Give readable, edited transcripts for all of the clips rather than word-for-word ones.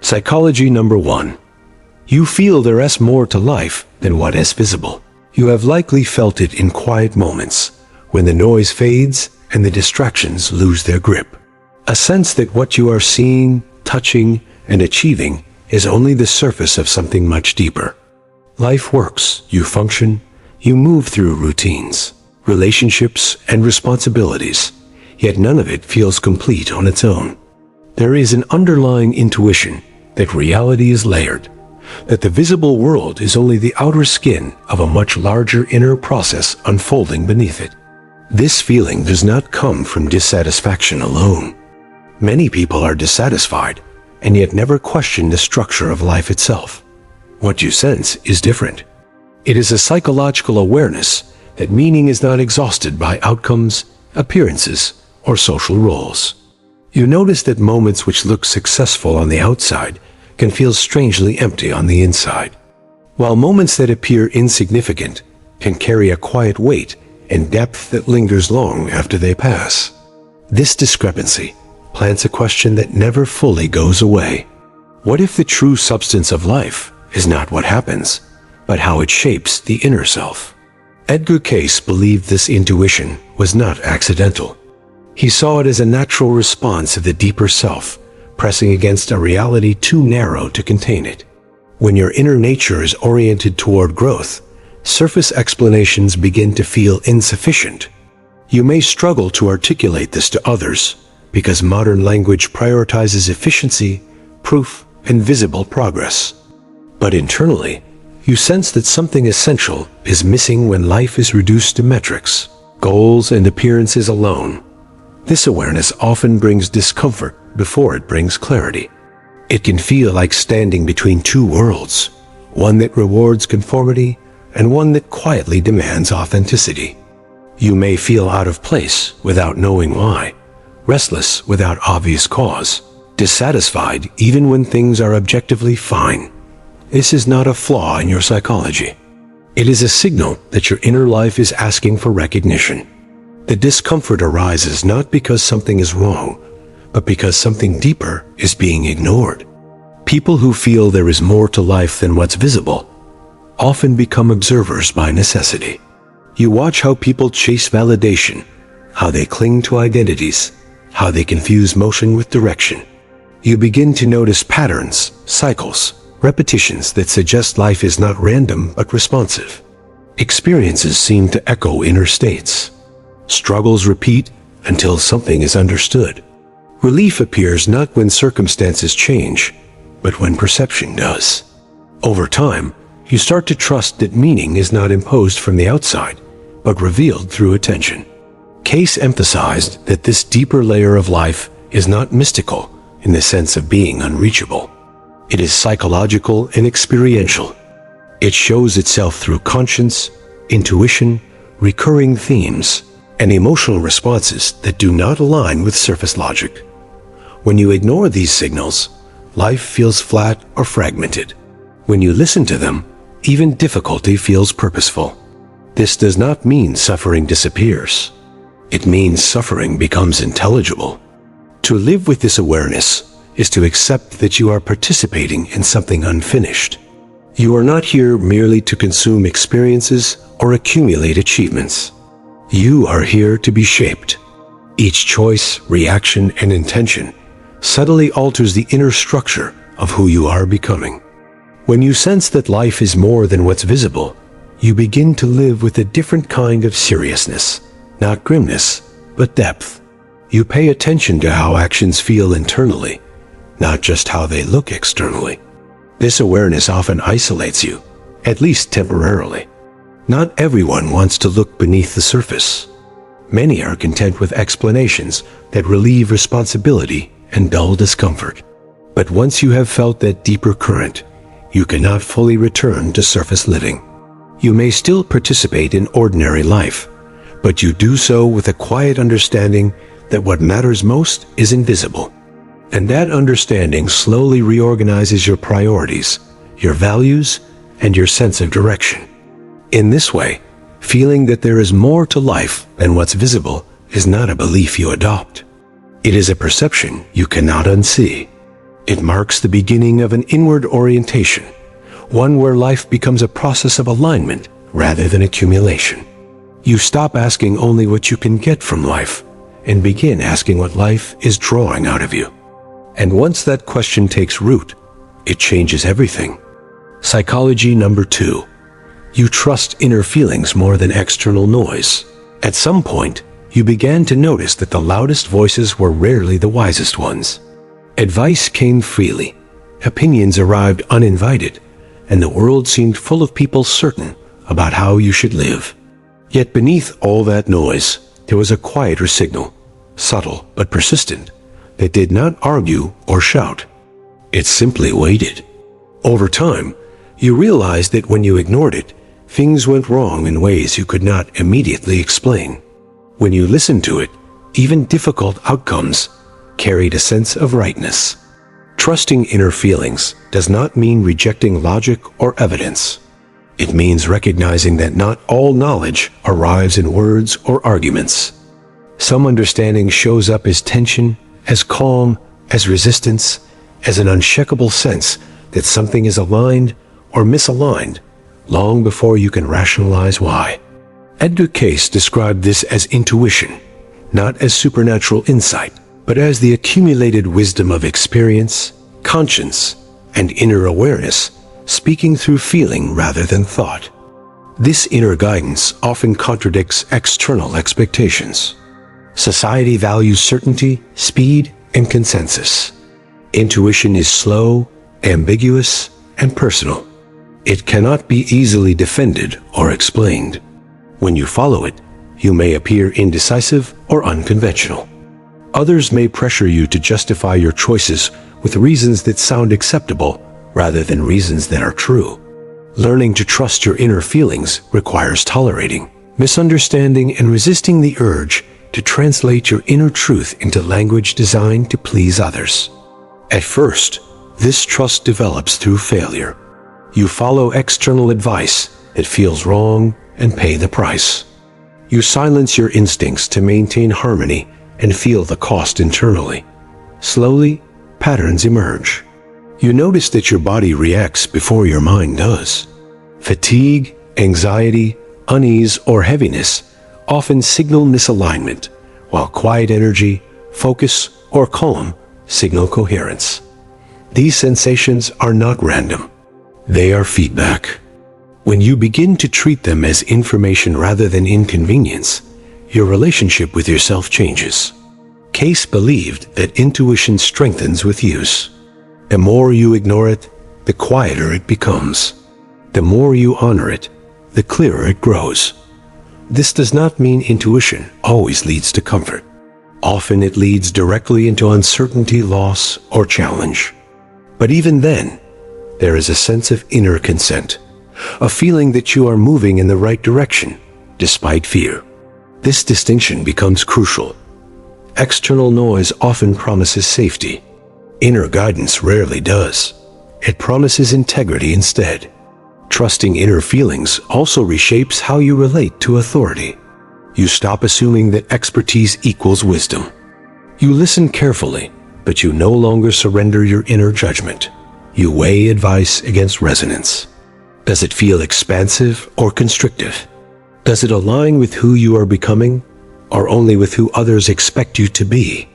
Psychology number 1. You feel there is more to life than what is visible. You have likely felt it in quiet moments, when the noise fades and the distractions lose their grip. A sense that what you are seeing, touching, and achieving is only the surface of something much deeper. Life works, you function, you move through routines, relationships, and responsibilities, yet none of it feels complete on its own. There is an underlying intuition that reality is layered, that the visible world is only the outer skin of a much larger inner process unfolding beneath it. This feeling does not come from dissatisfaction alone. Many people are dissatisfied and yet never question the structure of life itself. What you sense is different. It is a psychological awareness that meaning is not exhausted by outcomes, appearances, or social roles. You notice that moments which look successful on the outside can feel strangely empty on the inside, while moments that appear insignificant can carry a quiet weight and depth that lingers long after they pass. This discrepancy plants a question that never fully goes away. What if the true substance of life is not what happens, but how it shapes the inner self? Edgar Cayce believed this intuition was not accidental. He saw it as a natural response of the deeper self, pressing against a reality too narrow to contain it. When your inner nature is oriented toward growth, surface explanations begin to feel insufficient. You may struggle to articulate this to others because modern language prioritizes efficiency, proof, and visible progress. But internally, you sense that something essential is missing when life is reduced to metrics, goals, and appearances alone. This awareness often brings discomfort before it brings clarity. It can feel like standing between two worlds, one that rewards conformity and one that quietly demands authenticity. You may feel out of place without knowing why, restless without obvious cause, dissatisfied even when things are objectively fine. This is not a flaw in your psychology. It is a signal that your inner life is asking for recognition. The discomfort arises not because something is wrong, but because something deeper is being ignored. People who feel there is more to life than what's visible often become observers by necessity. You watch how people chase validation, how they cling to identities, how they confuse motion with direction. You begin to notice patterns, cycles, repetitions that suggest life is not random but responsive. Experiences seem to echo inner states. Struggles repeat until something is understood. Relief appears not when circumstances change, but when perception does. Over time, you start to trust that meaning is not imposed from the outside, but revealed through attention. Cayce emphasized that this deeper layer of life is not mystical in the sense of being unreachable. It is psychological and experiential. It shows itself through conscience, intuition, recurring themes, and emotional responses that do not align with surface logic. When you ignore these signals, life feels flat or fragmented. When you listen to them, even difficulty feels purposeful. This does not mean suffering disappears. It means suffering becomes intelligible. To live with this awareness is to accept that you are participating in something unfinished. You are not here merely to consume experiences or accumulate achievements. You are here to be shaped. Each choice, reaction, and intention subtly alters the inner structure of who you are becoming. When you sense that life is more than what's visible, you begin to live with a different kind of seriousness, not grimness, but depth. You pay attention to how actions feel internally, not just how they look externally. This awareness often isolates you, at least temporarily. Not everyone wants to look beneath the surface. Many are content with explanations that relieve responsibility and dull discomfort. But once you have felt that deeper current, you cannot fully return to surface living. You may still participate in ordinary life, but you do so with a quiet understanding that what matters most is invisible. And that understanding slowly reorganizes your priorities, your values, and your sense of direction. In this way, feeling that there is more to life than what's visible is not a belief you adopt. It is a perception you cannot unsee. It marks the beginning of an inward orientation, one where life becomes a process of alignment rather than accumulation. You stop asking only what you can get from life and begin asking what life is drawing out of you. And once that question takes root, it changes everything. Psychology number 2. You trust inner feelings more than external noise. At some point, you began to notice that the loudest voices were rarely the wisest ones. Advice came freely, opinions arrived uninvited, and the world seemed full of people certain about how you should live. Yet beneath all that noise, there was a quieter signal, subtle but persistent, that did not argue or shout. It simply waited. Over time, you realized that when you ignored it, things went wrong in ways you could not immediately explain. When you listened to it, even difficult outcomes carried a sense of rightness. Trusting inner feelings does not mean rejecting logic or evidence. It means recognizing that not all knowledge arrives in words or arguments. Some understanding shows up as tension, as calm, as resistance, as an unshakable sense that something is aligned or misaligned long before you can rationalize why. Edgar Cayce described this as intuition, not as supernatural insight, but as the accumulated wisdom of experience, conscience, and inner awareness, speaking through feeling rather than thought. This inner guidance often contradicts external expectations. Society values certainty, speed, and consensus. Intuition is slow, ambiguous, and personal. It cannot be easily defended or explained. When you follow it, you may appear indecisive or unconventional. Others may pressure you to justify your choices with reasons that sound acceptable rather than reasons that are true. Learning to trust your inner feelings requires tolerating, misunderstanding, and resisting the urge to translate your inner truth into language designed to please others. At first, this trust develops through failure. You follow external advice that feels wrong and pay the price. You silence your instincts to maintain harmony and feel the cost internally. Slowly, patterns emerge. You notice that your body reacts before your mind does. Fatigue, anxiety, unease, or heaviness often signal misalignment, while quiet energy, focus, or calm signal coherence. These sensations are not random. They are feedback. When you begin to treat them as information rather than inconvenience, your relationship with yourself changes. Cayce believed that intuition strengthens with use. The more you ignore it, the quieter it becomes. The more you honor it, the clearer it grows. This does not mean intuition always leads to comfort. Often it leads directly into uncertainty, loss, or challenge. But even then, there is a sense of inner consent, a feeling that you are moving in the right direction, despite fear. This distinction becomes crucial. External noise often promises safety. Inner guidance rarely does. It promises integrity instead. Trusting inner feelings also reshapes how you relate to authority. You stop assuming that expertise equals wisdom. You listen carefully, but you no longer surrender your inner judgment. You weigh advice against resonance. Does it feel expansive or constrictive? Does it align with who you are becoming, or only with who others expect you to be?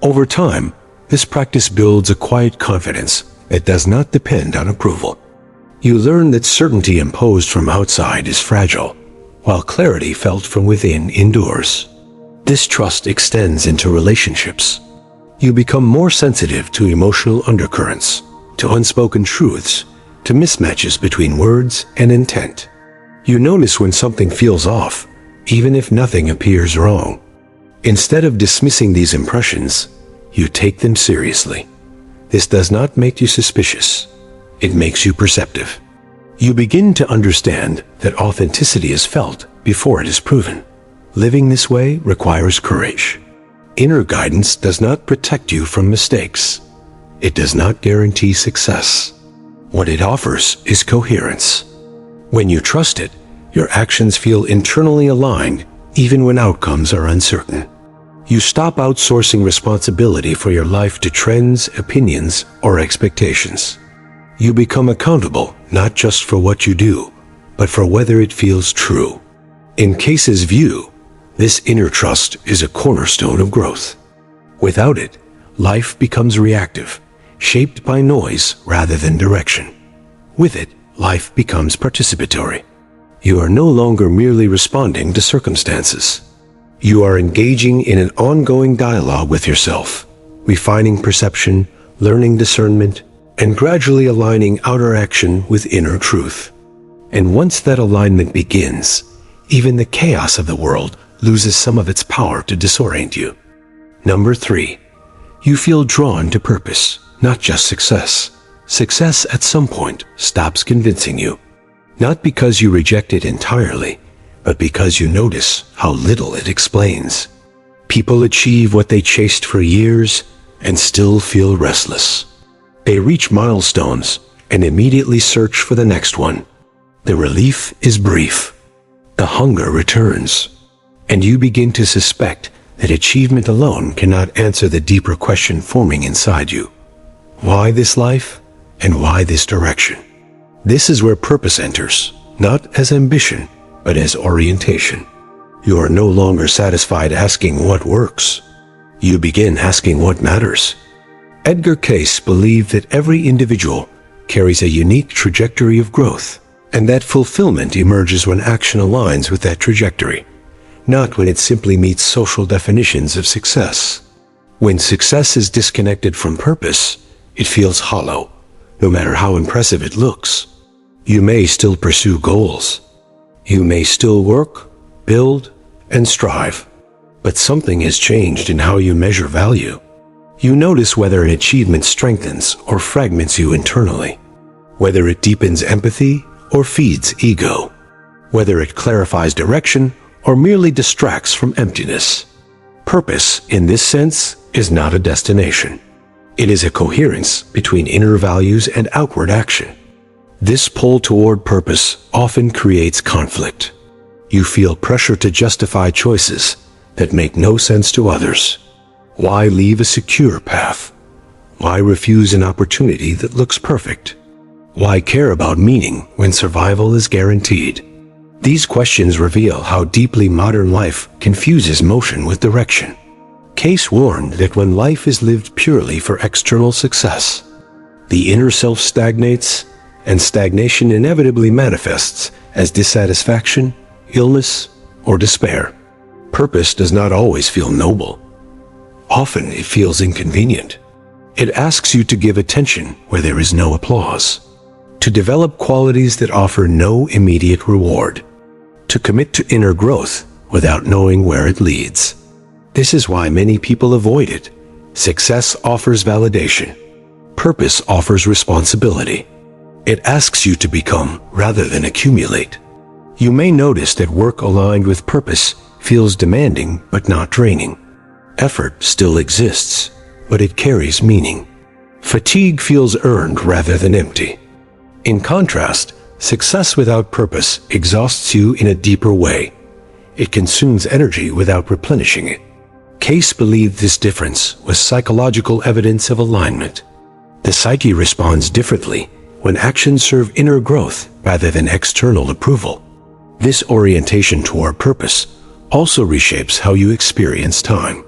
Over time, this practice builds a quiet confidence that does not depend on approval. You learn that certainty imposed from outside is fragile, while clarity felt from within endures. This trust extends into relationships. You become more sensitive to emotional undercurrents, to unspoken truths, to mismatches between words and intent. You notice when something feels off, even if nothing appears wrong. Instead of dismissing these impressions, you take them seriously. This does not make you suspicious. It makes you perceptive. You begin to understand that authenticity is felt before it is proven. Living this way requires courage. Inner guidance does not protect you from mistakes. It does not guarantee success. What it offers is coherence. When you trust it, your actions feel internally aligned even when outcomes are uncertain. You stop outsourcing responsibility for your life to trends, opinions, or expectations. You become accountable not just for what you do, but for whether it feels true. In Cayce's view, this inner trust is a cornerstone of growth. Without it, life becomes reactive, shaped by noise rather than direction. With it, life becomes participatory. You are no longer merely responding to circumstances. You are engaging in an ongoing dialogue with yourself, refining perception, learning discernment, and gradually aligning outer action with inner truth. And once that alignment begins, even the chaos of the world loses some of its power to disorient you. Number 3. You feel drawn to purpose, not just success. Success at some point stops convincing you. Not because you reject it entirely, but because you notice how little it explains. People achieve what they chased for years and still feel restless. They reach milestones and immediately search for the next one. The relief is brief. The hunger returns. And you begin to suspect that achievement alone cannot answer the deeper question forming inside you. Why this life, and why this direction? This is where purpose enters, not as ambition, but as orientation. You are no longer satisfied asking what works. You begin asking what matters. Edgar Cayce believed that every individual carries a unique trajectory of growth, and that fulfillment emerges when action aligns with that trajectory, not when it simply meets social definitions of success. When success is disconnected from purpose, it feels hollow, no matter how impressive it looks. You may still pursue goals. You may still work, build, and strive, but something has changed in how you measure value. You notice whether an achievement strengthens or fragments you internally, whether it deepens empathy or feeds ego, whether it clarifies direction or merely distracts from emptiness. Purpose, in this sense, is not a destination. It is a coherence between inner values and outward action. This pull toward purpose often creates conflict. You feel pressure to justify choices that make no sense to others. Why leave a secure path? Why refuse an opportunity that looks perfect? Why care about meaning when survival is guaranteed? These questions reveal how deeply modern life confuses motion with direction. Cayce warned that when life is lived purely for external success, the inner self stagnates, and stagnation inevitably manifests as dissatisfaction, illness, or despair. Purpose does not always feel noble. Often it feels inconvenient. It asks you to give attention where there is no applause, to develop qualities that offer no immediate reward, to commit to inner growth without knowing where it leads. This is why many people avoid it. Success offers validation. Purpose offers responsibility. It asks you to become rather than accumulate. You may notice that work aligned with purpose feels demanding but not draining. Effort still exists, but it carries meaning. Fatigue feels earned rather than empty. In contrast, success without purpose exhausts you in a deeper way. It consumes energy without replenishing it. Cayce believed this difference was psychological evidence of alignment. The psyche responds differently when actions serve inner growth rather than external approval. This orientation toward purpose also reshapes how you experience time.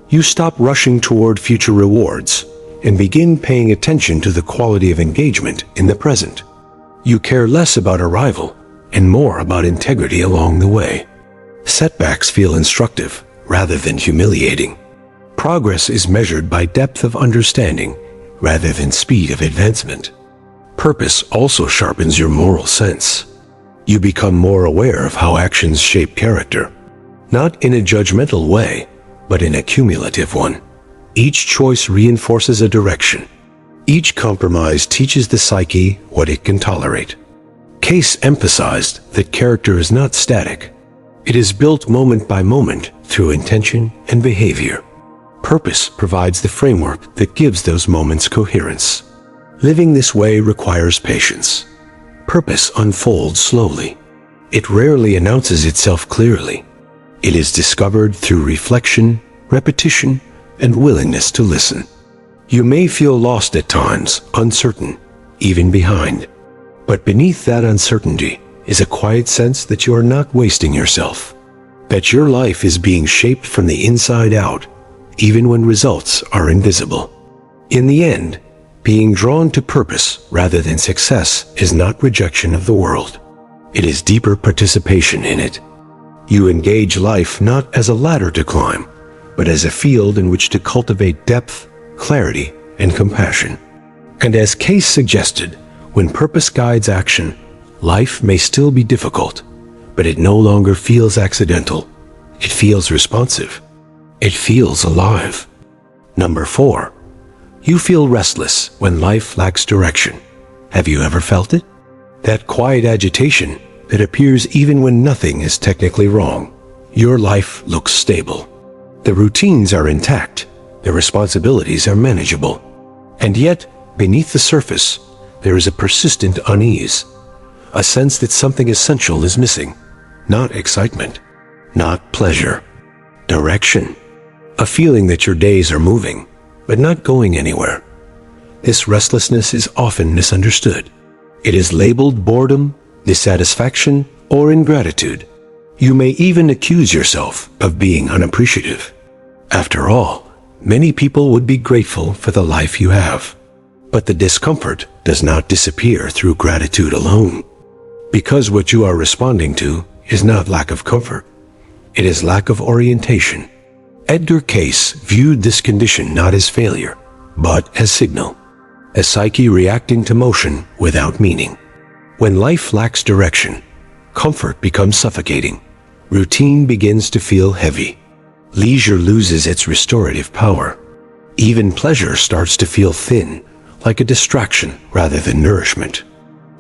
You stop rushing toward future rewards and begin paying attention to the quality of engagement in the present. You care less about arrival and more about integrity along the way. Setbacks feel instructive rather than humiliating. Progress is measured by depth of understanding rather than speed of advancement. Purpose also sharpens your moral sense. You become more aware of how actions shape character, not in a judgmental way, but in a cumulative one. Each choice reinforces a direction. Each compromise teaches the psyche what it can tolerate. Cayce emphasized that character is not static. It is built moment by moment through intention and behavior. Purpose provides the framework that gives those moments coherence. Living this way requires patience. Purpose unfolds slowly. It rarely announces itself clearly. It is discovered through reflection, repetition, and willingness to listen. You may feel lost at times, uncertain, even behind. But beneath that uncertainty is a quiet sense that you are not wasting yourself, that your life is being shaped from the inside out, even when results are invisible. In the end, being drawn to purpose rather than success is not rejection of the world. It is deeper participation in it. You engage life not as a ladder to climb, but as a field in which to cultivate depth, clarity, and compassion. And as Cayce suggested, when purpose guides action, life may still be difficult, but it no longer feels accidental. It feels responsive. It feels alive. Number 4. You feel restless when life lacks direction. Have you ever felt it? That quiet agitation that appears even when nothing is technically wrong. Your life looks stable. The routines are intact. The responsibilities are manageable. And yet, beneath the surface, there is a persistent unease. A sense that something essential is missing. Not excitement. Not pleasure. Direction. A feeling that your days are moving, but not going anywhere. This restlessness is often misunderstood. It is labeled boredom, dissatisfaction, or ingratitude. You may even accuse yourself of being unappreciative. After all, many people would be grateful for the life you have. But the discomfort does not disappear through gratitude alone. Because what you are responding to is not lack of comfort. It is lack of orientation. Edgar Cayce viewed this condition not as failure, but as signal. A psyche reacting to motion without meaning. When life lacks direction, comfort becomes suffocating. Routine begins to feel heavy. Leisure loses its restorative power. Even pleasure starts to feel thin, like a distraction rather than nourishment.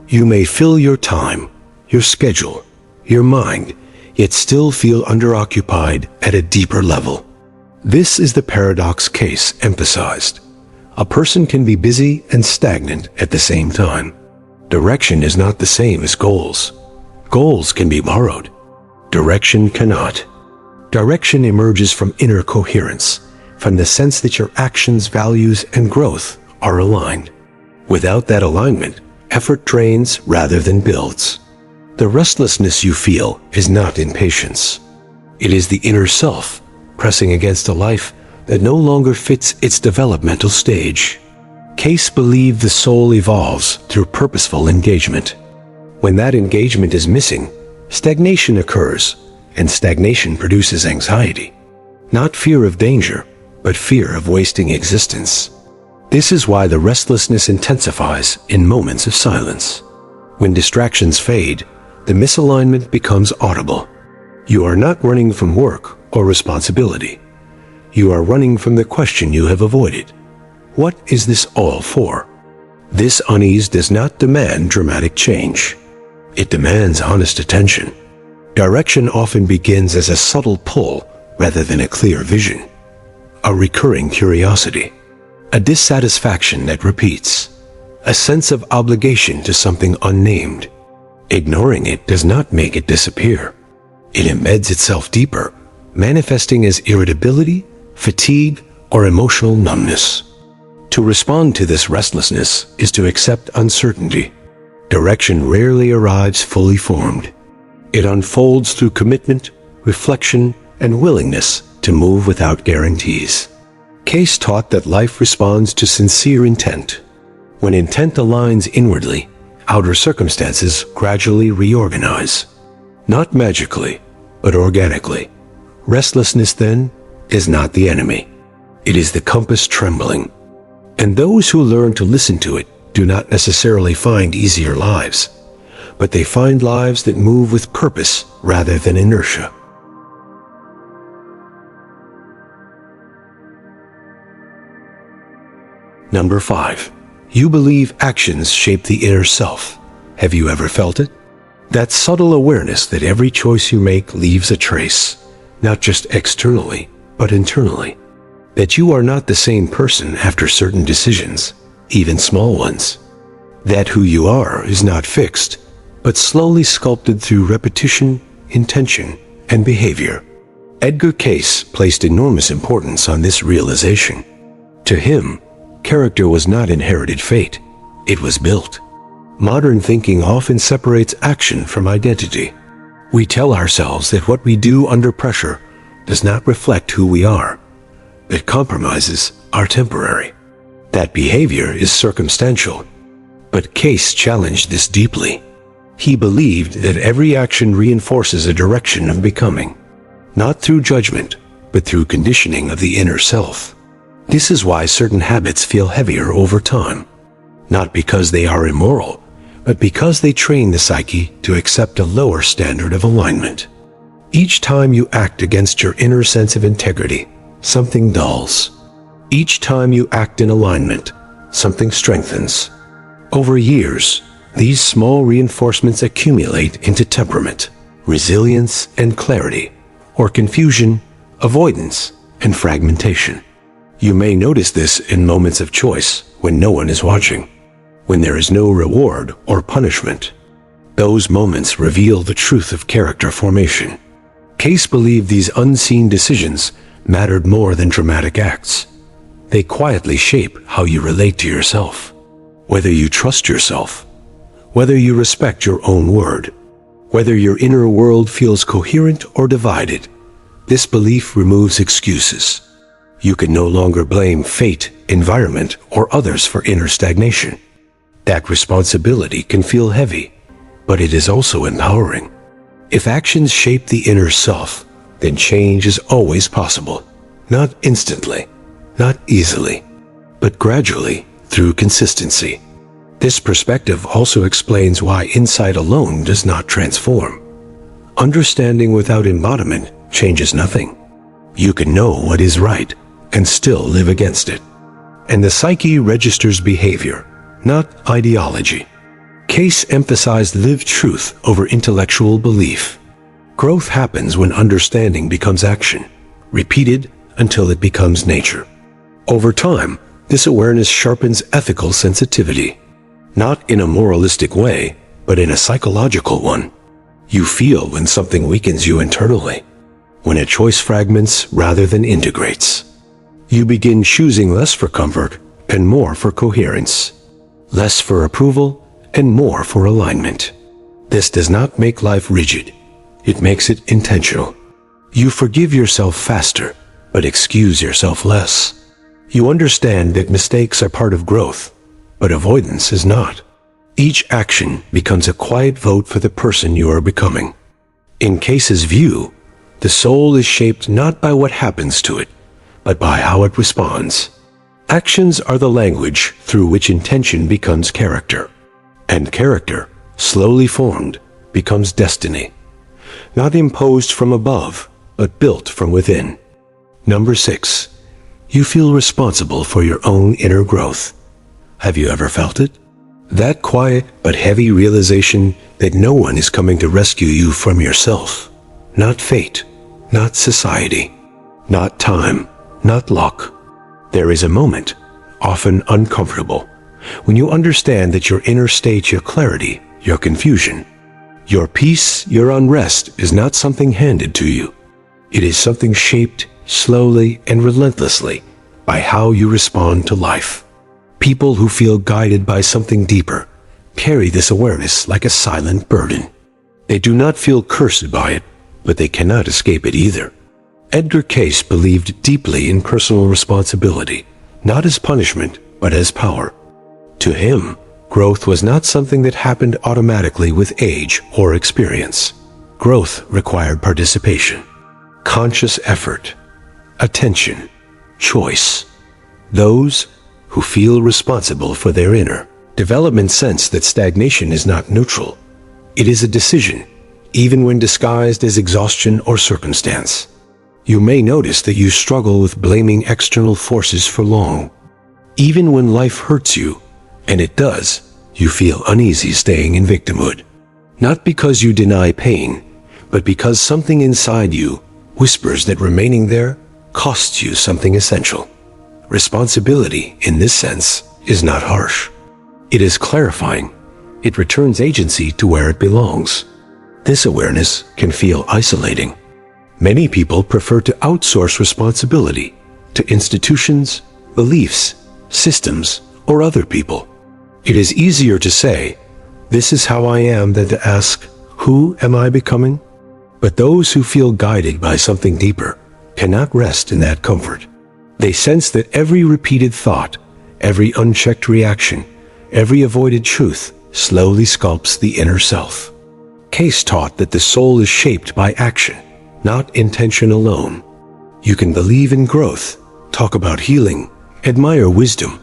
You may fill your time, your schedule, your mind, yet still feel underoccupied at a deeper level. This is the paradox Cayce emphasized. A person can be busy and stagnant at the same time. Direction is not the same as goals. Goals can be borrowed. Direction cannot. Direction emerges from inner coherence, from the sense that your actions, values, and growth are aligned. Without that alignment, effort drains rather than builds. The restlessness you feel is not impatience. It is the inner self pressing against a life that no longer fits its developmental stage. Cayce believed the soul evolves through purposeful engagement. When that engagement is missing, stagnation occurs, and stagnation produces anxiety. Not fear of danger, but fear of wasting existence. This is why the restlessness intensifies in moments of silence. When distractions fade, the misalignment becomes audible. You are not running from work or responsibility. You are running from the question you have avoided. What is this all for? This unease does not demand dramatic change. It demands honest attention. Direction often begins as a subtle pull rather than a clear vision. A recurring curiosity. A dissatisfaction that repeats. A sense of obligation to something unnamed. Ignoring it does not make it disappear. It embeds itself deeper, manifesting as irritability, fatigue, or emotional numbness. To respond to this restlessness is to accept uncertainty. Direction rarely arrives fully formed. It unfolds through commitment, reflection, and willingness to move without guarantees. Cayce taught that life responds to sincere intent. When intent aligns inwardly, outer circumstances gradually reorganize. Not magically, but organically. Restlessness, then, is not the enemy. It is the compass trembling. And those who learn to listen to it do not necessarily find easier lives, but they find lives that move with purpose rather than inertia. Number 5. You believe actions shape the inner self. Have you ever felt it? That subtle awareness that every choice you make leaves a trace, not just externally, but internally. That you are not the same person after certain decisions, even small ones. That who you are is not fixed, but slowly sculpted through repetition, intention, and behavior. Edgar Cayce placed enormous importance on this realization. To him, character was not inherited fate, it was built. Modern thinking often separates action from identity. We tell ourselves that what we do under pressure does not reflect who we are, that compromises are temporary, that behavior is circumstantial. But Cayce challenged this deeply. He believed that every action reinforces a direction of becoming, not through judgment, but through conditioning of the inner self. This is why certain habits feel heavier over time, not because they are immoral, but because they train the psyche to accept a lower standard of alignment. Each time you act against your inner sense of integrity, something dulls. Each time you act in alignment, something strengthens. Over years, these small reinforcements accumulate into temperament, resilience and clarity, or confusion, avoidance, and fragmentation. You may notice this in moments of choice when no one is watching, when there is no reward or punishment. Those moments reveal the truth of character formation. Cayce believed these unseen decisions mattered more than dramatic acts. They quietly shape how you relate to yourself, whether you trust yourself, whether you respect your own word, whether your inner world feels coherent or divided. This belief removes excuses. You can no longer blame fate, environment, or others for inner stagnation. That responsibility can feel heavy, but it is also empowering. If actions shape the inner self, then change is always possible. Not instantly, not easily, but gradually through consistency. This perspective also explains why insight alone does not transform. Understanding without embodiment changes nothing. You can know what is right and still live against it. And the psyche registers behavior, not ideology. Cayce emphasized lived truth over intellectual belief. Growth happens when understanding becomes action, repeated until it becomes nature. Over time, this awareness sharpens ethical sensitivity, not in a moralistic way, but in a psychological one. You feel when something weakens you internally, when a choice fragments rather than integrates. You begin choosing less for comfort and more for coherence, less for approval and more for alignment. This does not make life rigid. It makes it intentional. You forgive yourself faster, but excuse yourself less. You understand that mistakes are part of growth, but avoidance is not. Each action becomes a quiet vote for the person you are becoming. In Cayce's view, the soul is shaped not by what happens to it, but by how it responds. Actions are the language through which intention becomes character, and character, slowly formed, becomes destiny, not imposed from above, but built from within. Number 6. You feel responsible for your own inner growth. Have you ever felt it? That quiet but heavy realization that no one is coming to rescue you from yourself. Not fate, not society, not time, not luck. There is a moment, often uncomfortable, when you understand that your inner state, your clarity, your confusion, your peace, your unrest is not something handed to you. It is something shaped slowly and relentlessly by how you respond to life. People who feel guided by something deeper carry this awareness like a silent burden. They do not feel cursed by it, but they cannot escape it either. Edgar Cayce believed deeply in personal responsibility, not as punishment, but as power. To him, growth was not something that happened automatically with age or experience. Growth required participation, conscious effort, attention, choice. Those who feel responsible for their inner development sense that stagnation is not neutral. It is a decision, even when disguised as exhaustion or circumstance. You may notice that you struggle with blaming external forces for long. Even when life hurts you, and it does, you feel uneasy staying in victimhood. Not because you deny pain, but because something inside you whispers that remaining there costs you something essential. Responsibility, in this sense, is not harsh. It is clarifying. It returns agency to where it belongs. This awareness can feel isolating. Many people prefer to outsource responsibility to institutions, beliefs, systems, or other people. It is easier to say, "This is how I am," than to ask, "Who am I becoming?" But those who feel guided by something deeper cannot rest in that comfort. They sense that every repeated thought, every unchecked reaction, every avoided truth slowly sculpts the inner self. Cayce taught that the soul is shaped by action, not intention alone. You can believe in growth, talk about healing, admire wisdom,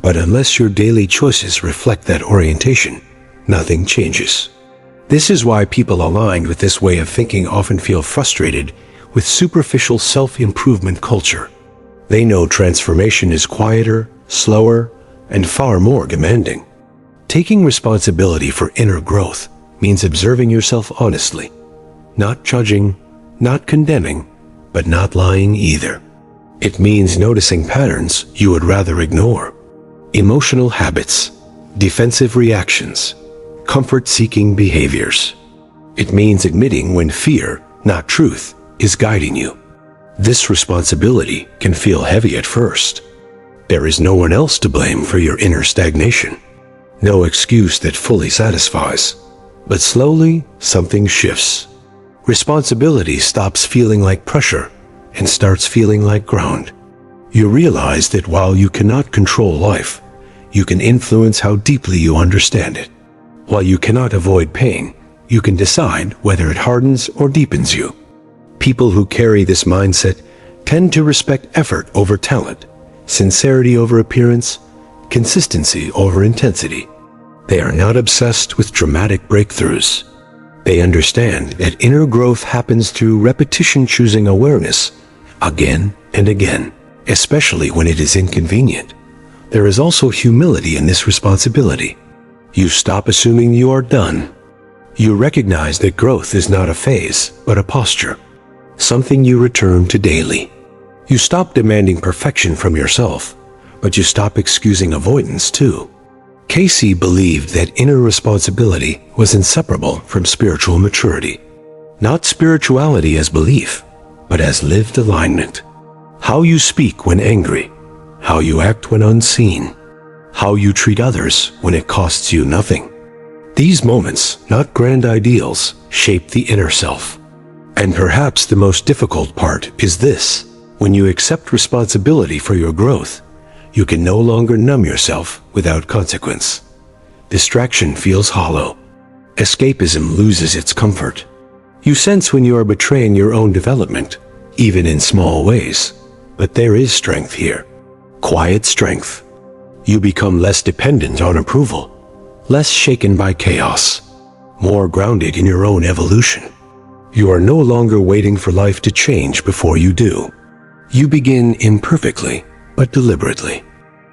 but unless your daily choices reflect that orientation, nothing changes. This is why people aligned with this way of thinking often feel frustrated with superficial self-improvement culture. They know transformation is quieter, slower, and far more demanding. Taking responsibility for inner growth means observing yourself honestly, not judging, not condemning, but not lying either. It means noticing patterns you would rather ignore, emotional habits, defensive reactions, comfort-seeking behaviors. It means admitting when fear, not truth, is guiding you. This responsibility can feel heavy at first. There is no one else to blame for your inner stagnation. No excuse that fully satisfies. But slowly, something shifts. Responsibility stops feeling like pressure and starts feeling like ground. You realize that while you cannot control life, you can influence how deeply you understand it. While you cannot avoid pain, you can decide whether it hardens or deepens you. People who carry this mindset tend to respect effort over talent, sincerity over appearance, consistency over intensity. They are not obsessed with dramatic breakthroughs. They understand that inner growth happens through repetition, choosing awareness again and again, especially when it is inconvenient. There is also humility in this responsibility. You stop assuming you are done. You recognize that growth is not a phase, but a posture, something you return to daily. You stop demanding perfection from yourself, but you stop excusing avoidance too. Cayce believed that inner responsibility was inseparable from spiritual maturity. Not spirituality as belief, but as lived alignment. How you speak when angry, how you act when unseen, how you treat others when it costs you nothing. These moments, not grand ideals, shape the inner self. And perhaps the most difficult part is this: when you accept responsibility for your growth, you can no longer numb yourself without consequence. Distraction feels hollow. Escapism loses its comfort. You sense when you are betraying your own development, even in small ways. But there is strength here. Quiet strength. You become less dependent on approval, less shaken by chaos, more grounded in your own evolution. You are no longer waiting for life to change before you do. You begin imperfectly, but deliberately.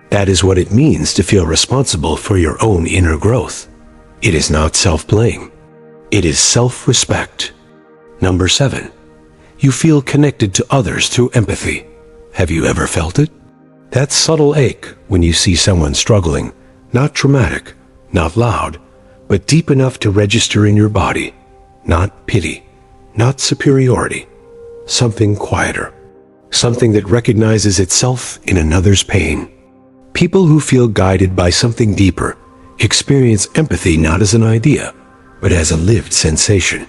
That is what it means to feel responsible for your own inner growth. It is not self-blame. It is self-respect. Number 7. You feel connected to others through empathy. Have you ever felt it? That subtle ache when you see someone struggling, not dramatic, not loud, but deep enough to register in your body. Not pity, not superiority. Something quieter. Something that recognizes itself in another's pain. People who feel guided by something deeper experience empathy not as an idea, but as a lived sensation.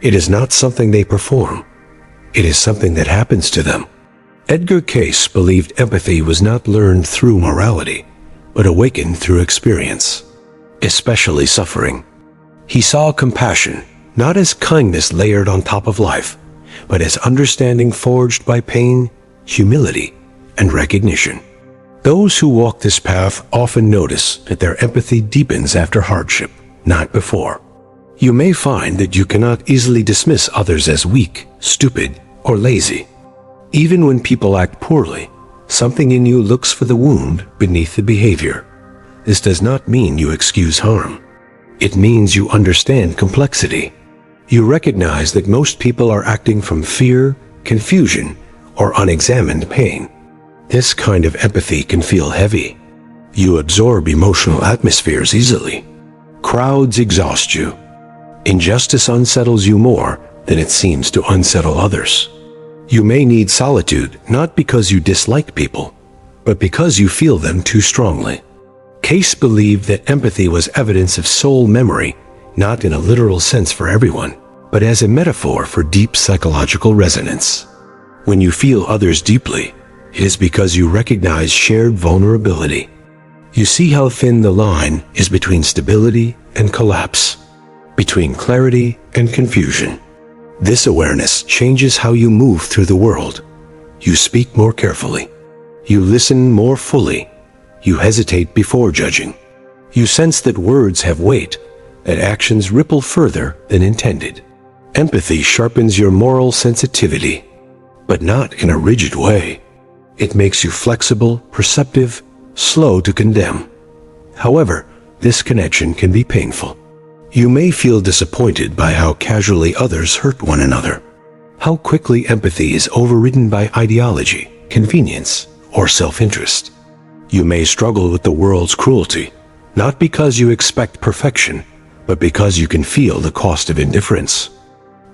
It is not something they perform. It is something that happens to them. Edgar Cayce believed empathy was not learned through morality, but awakened through experience, especially suffering. He saw compassion not as kindness layered on top of life, but as understanding forged by pain, humility, and recognition. Those who walk this path often notice that their empathy deepens after hardship, not before. You may find that you cannot easily dismiss others as weak, stupid, or lazy. Even when people act poorly, something in you looks for the wound beneath the behavior. This does not mean you excuse harm. It means you understand complexity. You recognize that most people are acting from fear, confusion, or unexamined pain. This kind of empathy can feel heavy. You absorb emotional atmospheres easily. Crowds exhaust you. Injustice unsettles you more than it seems to unsettle others. You may need solitude not because you dislike people, but because you feel them too strongly. Cayce believed that empathy was evidence of soul memory, not in a literal sense for everyone, but as a metaphor for deep psychological resonance. When you feel others deeply, it is because you recognize shared vulnerability. You see how thin the line is between stability and collapse, between clarity and confusion. This awareness changes how you move through the world. You speak more carefully. You listen more fully. You hesitate before judging. You sense that words have weight, that actions ripple further than intended. Empathy sharpens your moral sensitivity, but not in a rigid way. It makes you flexible, perceptive, slow to condemn. However, this connection can be painful. You may feel disappointed by how casually others hurt one another, how quickly empathy is overridden by ideology, convenience, or self-interest. You may struggle with the world's cruelty, not because you expect perfection, but because you can feel the cost of indifference.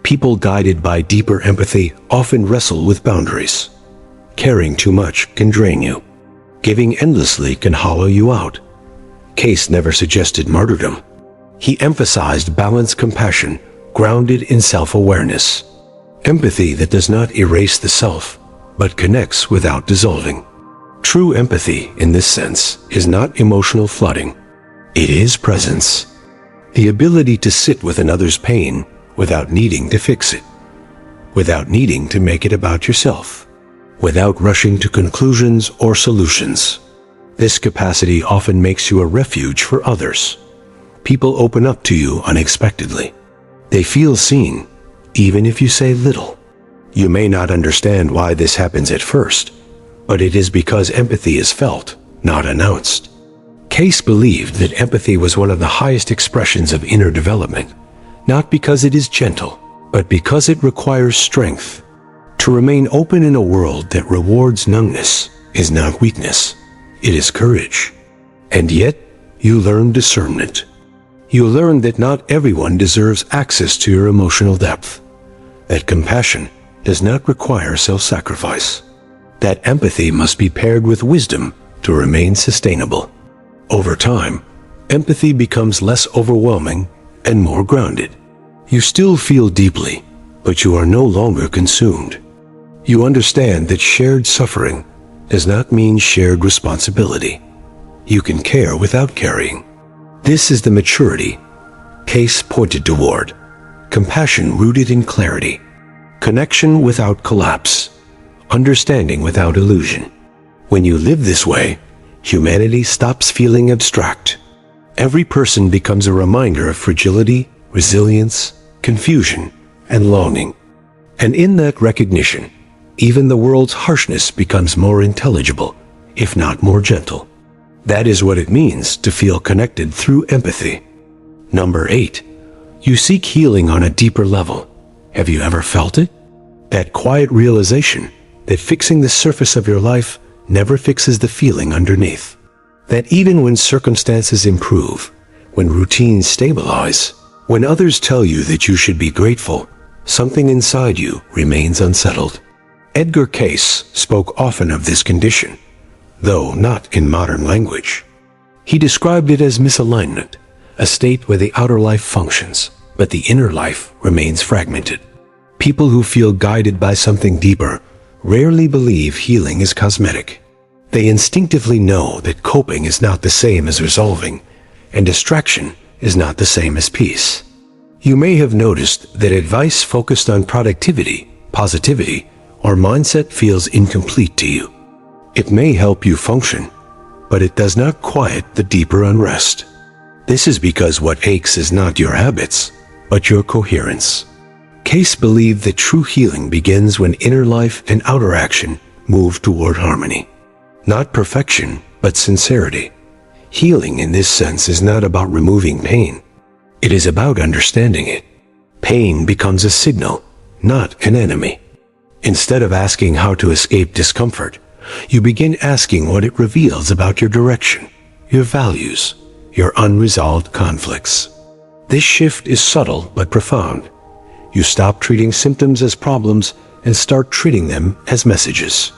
People guided by deeper empathy often wrestle with boundaries. Caring too much can drain you. Giving endlessly can hollow you out. Cayce never suggested martyrdom. He emphasized balanced compassion, grounded in self-awareness. Empathy that does not erase the self, but connects without dissolving. True empathy, in this sense, is not emotional flooding. It is presence. The ability to sit with another's pain without needing to fix it, without needing to make it about yourself, without rushing to conclusions or solutions. This capacity often makes you a refuge for others. People open up to you unexpectedly. They feel seen, even if you say little. You may not understand why this happens at first, but it is because empathy is felt, not announced. Cayce believed that empathy was one of the highest expressions of inner development, not because it is gentle, but because it requires strength. To remain open in a world that rewards numbness is not weakness, it is courage. And yet, you learn discernment. You learn that not everyone deserves access to your emotional depth, that compassion does not require self-sacrifice, that empathy must be paired with wisdom to remain sustainable. Over time, empathy becomes less overwhelming and more grounded. You still feel deeply, but you are no longer consumed. You understand that shared suffering does not mean shared responsibility. You can care without carrying. This is the maturity Cayce pointed toward. Compassion rooted in clarity. Connection without collapse. Understanding without illusion. When you live this way, humanity stops feeling abstract. Every person becomes a reminder of fragility, resilience, confusion, and longing. And in that recognition, even the world's harshness becomes more intelligible, if not more gentle. That is what it means to feel connected through empathy. Number 8. You seek healing on a deeper level. Have you ever felt it? That quiet realization that fixing the surface of your life never fixes the feeling underneath. That even when circumstances improve, when routines stabilize, when others tell you that you should be grateful, something inside you remains unsettled. Edgar Cayce spoke often of this condition, though not in modern language. He described it as misalignment, a state where the outer life functions, but the inner life remains fragmented. People who feel guided by something deeper rarely believe healing is cosmetic. They instinctively know that coping is not the same as resolving, and distraction is not the same as peace. You may have noticed that advice focused on productivity, positivity, or mindset feels incomplete to you. It may help you function, but it does not quiet the deeper unrest. This is because what aches is not your habits, but your coherence. Cayce believed that true healing begins when inner life and outer action move toward harmony. Not perfection, but sincerity. Healing in this sense is not about removing pain. It is about understanding it. Pain becomes a signal, not an enemy. Instead of asking how to escape discomfort, you begin asking what it reveals about your direction, your values, your unresolved conflicts. This shift is subtle but profound. You stop treating symptoms as problems and start treating them as messages.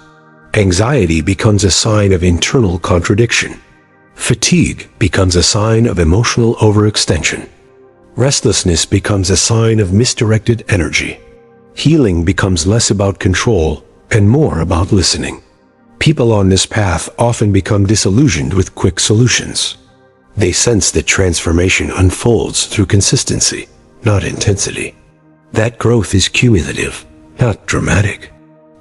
Anxiety becomes a sign of internal contradiction. Fatigue becomes a sign of emotional overextension. Restlessness becomes a sign of misdirected energy. Healing becomes less about control and more about listening. People on this path often become disillusioned with quick solutions. They sense that transformation unfolds through consistency, not intensity. That growth is cumulative, not dramatic.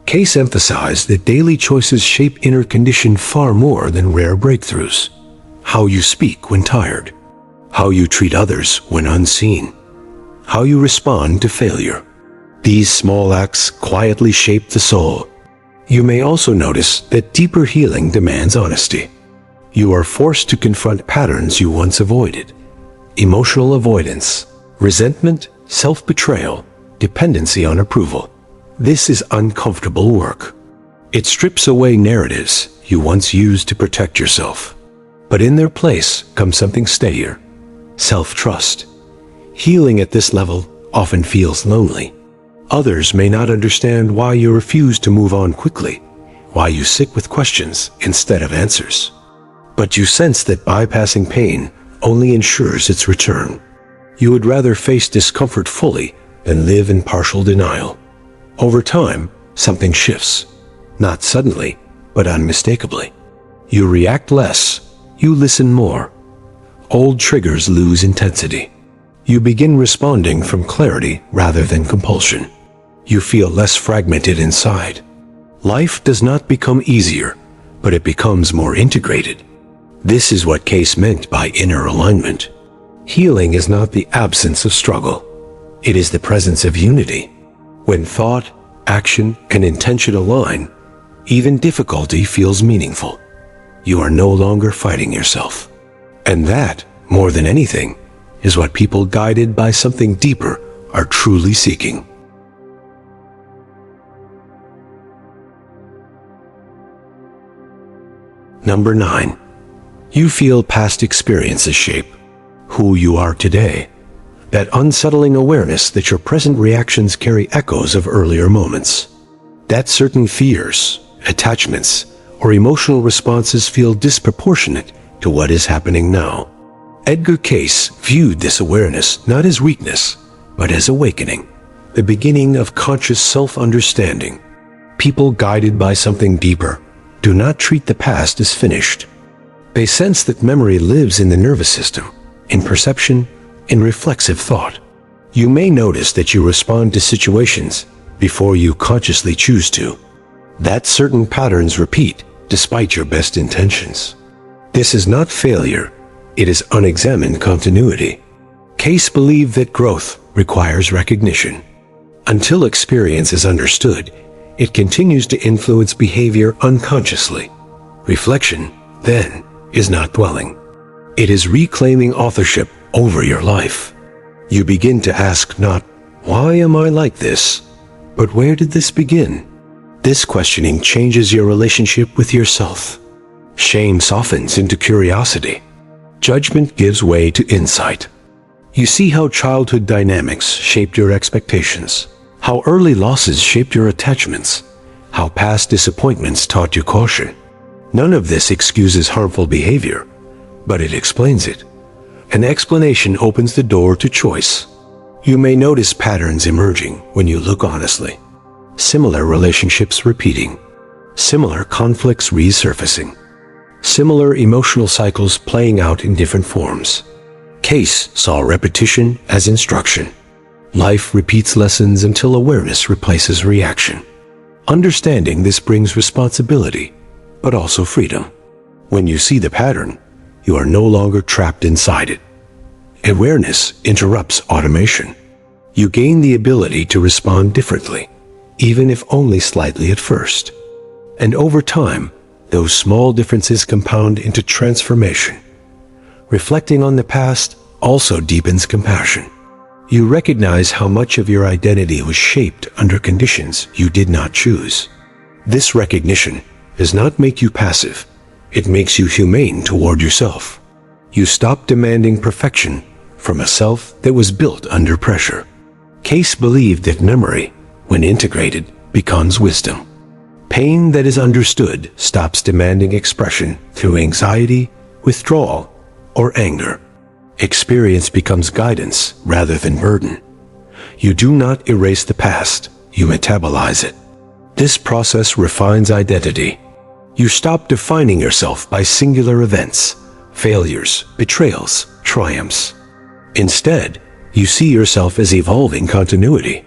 Cayce emphasized that daily choices shape inner condition far more than rare breakthroughs. How you speak when tired, how you treat others when unseen, how you respond to failure. These small acts quietly shape the soul. You may also notice that deeper healing demands honesty. You are forced to confront patterns you once avoided. Emotional avoidance, resentment, self-betrayal, dependency on approval. This is uncomfortable work. It strips away narratives you once used to protect yourself. But in their place comes something steadier, self-trust. Healing at this level often feels lonely. Others may not understand why you refuse to move on quickly, why you sit with questions instead of answers. But you sense that bypassing pain only ensures its return. You would rather face discomfort fully than live in partial denial. Over time, something shifts. Not suddenly, but unmistakably. You react less. You listen more. Old triggers lose intensity. You begin responding from clarity rather than compulsion. You feel less fragmented inside. Life does not become easier, but it becomes more integrated. This is what Cayce meant by inner alignment. Healing is not the absence of struggle. It is the presence of unity. When thought, action, and intention align, even difficulty feels meaningful. You are no longer fighting yourself. And that, more than anything, is what people guided by something deeper are truly seeking. Number 9. You feel past experiences shape who you are today. That unsettling awareness that your present reactions carry echoes of earlier moments. That certain fears, attachments, or emotional responses feel disproportionate to what is happening now. Edgar Cayce viewed this awareness not as weakness, but as awakening, the beginning of conscious self-understanding. People guided by something deeper do not treat the past as finished. They sense that memory lives in the nervous system, in perception, in reflexive thought. You may notice that you respond to situations before you consciously choose to. That certain patterns repeat despite your best intentions. This is not failure, it is unexamined continuity. Cayce believed that growth requires recognition. Until experience is understood, it continues to influence behavior unconsciously. Reflection, then, is not dwelling. It is reclaiming authorship over your life. You begin to ask not, why am I like this? But where did this begin? This questioning changes your relationship with yourself. Shame softens into curiosity. Judgment gives way to insight. You see how childhood dynamics shaped your expectations, how early losses shaped your attachments, how past disappointments taught you caution. None of this excuses harmful behavior, but it explains it. An explanation opens the door to choice. You may notice patterns emerging when you look honestly. Similar relationships repeating. Similar conflicts resurfacing. Similar emotional cycles playing out in different forms. Cayce saw repetition as instruction. Life repeats lessons until awareness replaces reaction. Understanding this brings responsibility, but also freedom. When you see the pattern, you are no longer trapped inside it. Awareness interrupts automation. You gain the ability to respond differently, even if only slightly at first. And over time, those small differences compound into transformation. Reflecting on the past also deepens compassion. You recognize how much of your identity was shaped under conditions you did not choose. This recognition does not make you passive. It makes you humane toward yourself. You stop demanding perfection from a self that was built under pressure. Cayce believed that memory, when integrated, becomes wisdom. Pain that is understood stops demanding expression through anxiety, withdrawal, or anger. Experience becomes guidance rather than burden. You do not erase the past, you metabolize it. This process refines identity. You stop defining yourself by singular events, failures, betrayals, triumphs. Instead, you see yourself as evolving continuity,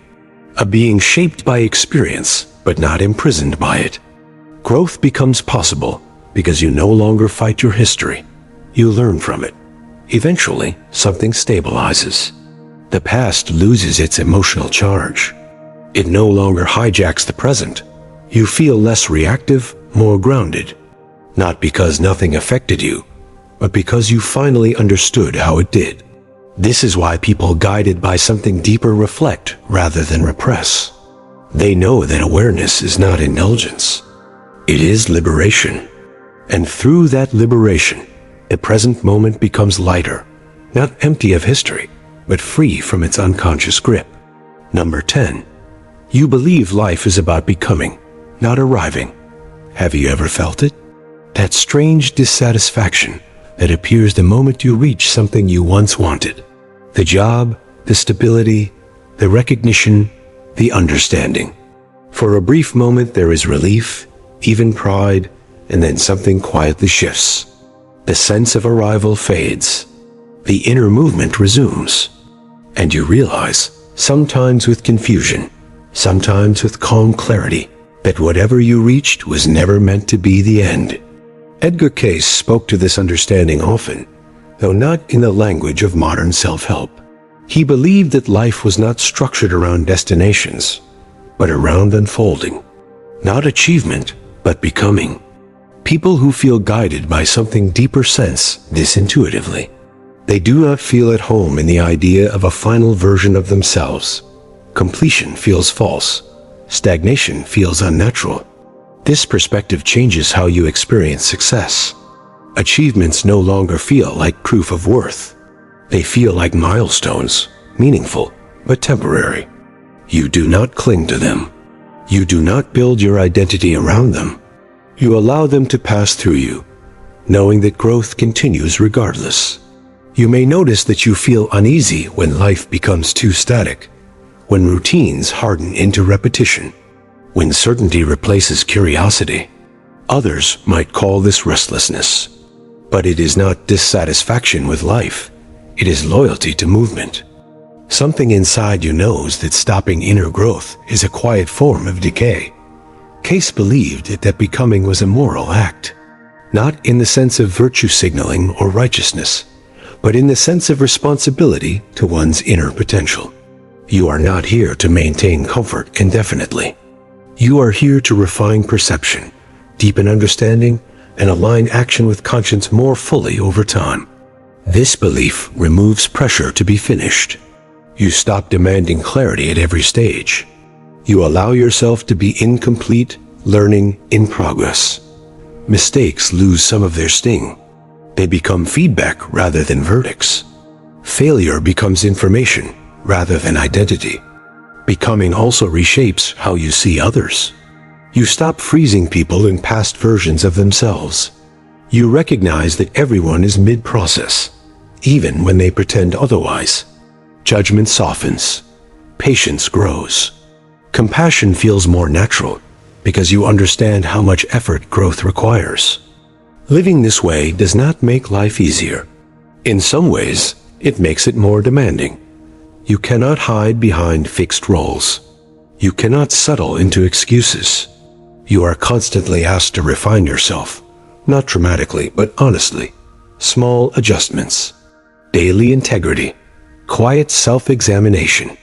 a being shaped by experience but not imprisoned by it. Growth becomes possible because you no longer fight your history. You learn from it. Eventually, something stabilizes. The past loses its emotional charge. It no longer hijacks the present. You feel less reactive, more grounded. Not because nothing affected you, but because you finally understood how it did. This is why people guided by something deeper reflect rather than repress. They know that awareness is not indulgence. It is liberation. And through that liberation, the present moment becomes lighter, not empty of history, but free from its unconscious grip. Number 10. You believe life is about becoming, not arriving. Have you ever felt it? That strange dissatisfaction that appears the moment you reach something you once wanted. The job, the stability, the recognition, the understanding. For a brief moment there is relief, even pride, and then something quietly shifts. The sense of arrival fades. The inner movement resumes. And you realize, sometimes with confusion, sometimes with calm clarity, that whatever you reached was never meant to be the end. Edgar Cayce spoke to this understanding often, though not in the language of modern self-help. He believed that life was not structured around destinations, but around unfolding. Not achievement, but becoming. People who feel guided by something deeper sense this intuitively. They do not feel at home in the idea of a final version of themselves. Completion feels false. Stagnation feels unnatural. This perspective changes how you experience success. Achievements no longer feel like proof of worth. They feel like milestones, meaningful, but temporary. You do not cling to them. You do not build your identity around them. You allow them to pass through you, knowing that growth continues regardless. You may notice that you feel uneasy when life becomes too static, when routines harden into repetition, when certainty replaces curiosity. Others might call this restlessness. But it is not dissatisfaction with life. It is loyalty to movement. Something inside you knows that stopping inner growth is a quiet form of decay. Cayce believed that becoming was a moral act, not in the sense of virtue signaling or righteousness, but in the sense of responsibility to one's inner potential. You are not here to maintain comfort indefinitely. You are here to refine perception, deepen understanding, and align action with conscience more fully over time. This belief removes pressure to be finished. You stop demanding clarity at every stage. You allow yourself to be incomplete, learning in progress. Mistakes lose some of their sting. They become feedback rather than verdicts. Failure becomes information rather than identity. Becoming also reshapes how you see others. You stop freezing people in past versions of themselves. You recognize that everyone is mid-process, even when they pretend otherwise. Judgment softens. Patience grows. Compassion feels more natural because you understand how much effort growth requires. Living this way does not make life easier. In some ways, it makes it more demanding. You cannot hide behind fixed roles. You cannot settle into excuses. You are constantly asked to refine yourself, not dramatically, but honestly. Small adjustments, daily integrity, quiet self-examination.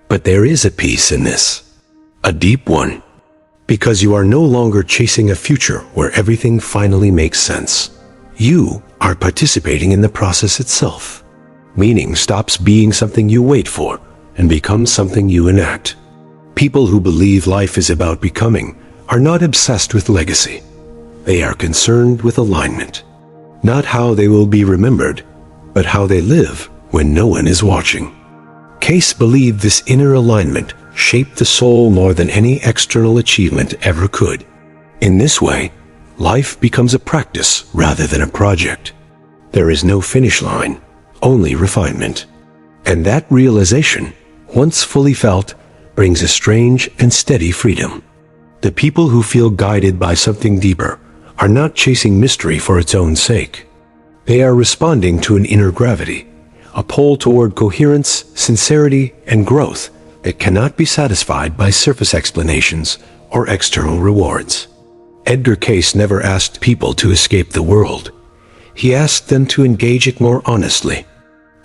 But there is a peace in this, a deep one, because you are no longer chasing a future where everything finally makes sense. You are participating in the process itself. Meaning stops being something you wait for and becomes something you enact. People who believe life is about becoming are not obsessed with legacy. They are concerned with alignment. Not how they will be remembered, but how they live when no one is watching. Cayce believed this inner alignment shaped the soul more than any external achievement ever could. In this way, life becomes a practice rather than a project. There is no finish line, only refinement. And that realization, once fully felt, brings a strange and steady freedom. The people who feel guided by something deeper are not chasing mystery for its own sake. They are responding to an inner gravity, a pull toward coherence, sincerity, and growth that cannot be satisfied by surface explanations or external rewards. Edgar Cayce never asked people to escape the world. He asked them to engage it more honestly,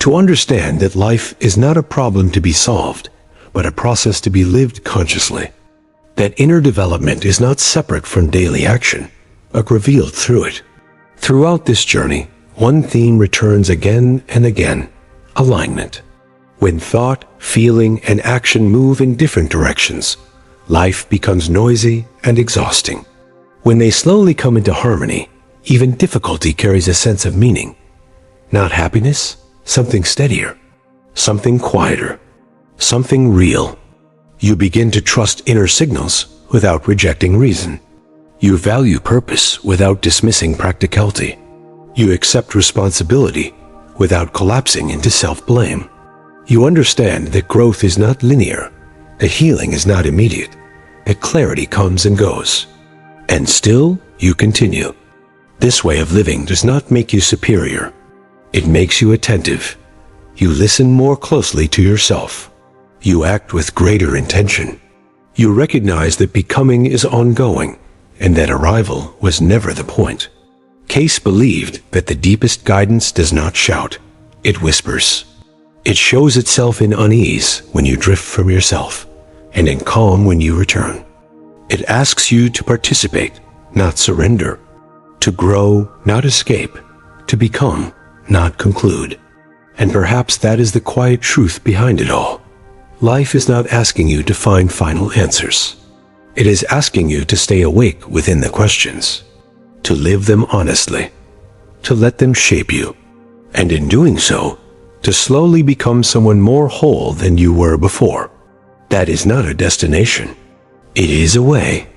to understand that life is not a problem to be solved, but a process to be lived consciously. That inner development is not separate from daily action, but revealed through it. Throughout this journey, one theme returns again and again: alignment. When thought, feeling, and action move in different directions, life becomes noisy and exhausting. When they slowly come into harmony, even difficulty carries a sense of meaning. Not happiness, something steadier, something quieter, something real. You begin to trust inner signals without rejecting reason. You value purpose without dismissing practicality. You accept responsibility without collapsing into self-blame. You understand that growth is not linear, that healing is not immediate, that clarity comes and goes. And still, you continue. This way of living does not make you superior. It makes you attentive. You listen more closely to yourself. You act with greater intention. You recognize that becoming is ongoing, and that arrival was never the point. Cayce believed that the deepest guidance does not shout, it whispers. It shows itself in unease when you drift from yourself, and in calm when you return. It asks you to participate, not surrender, to grow, not escape, to become, not conclude. And perhaps that is the quiet truth behind it all. Life is not asking you to find final answers. It is asking you to stay awake within the questions, to live them honestly, to let them shape you, and in doing so, to slowly become someone more whole than you were before. That is not a destination. It is a way.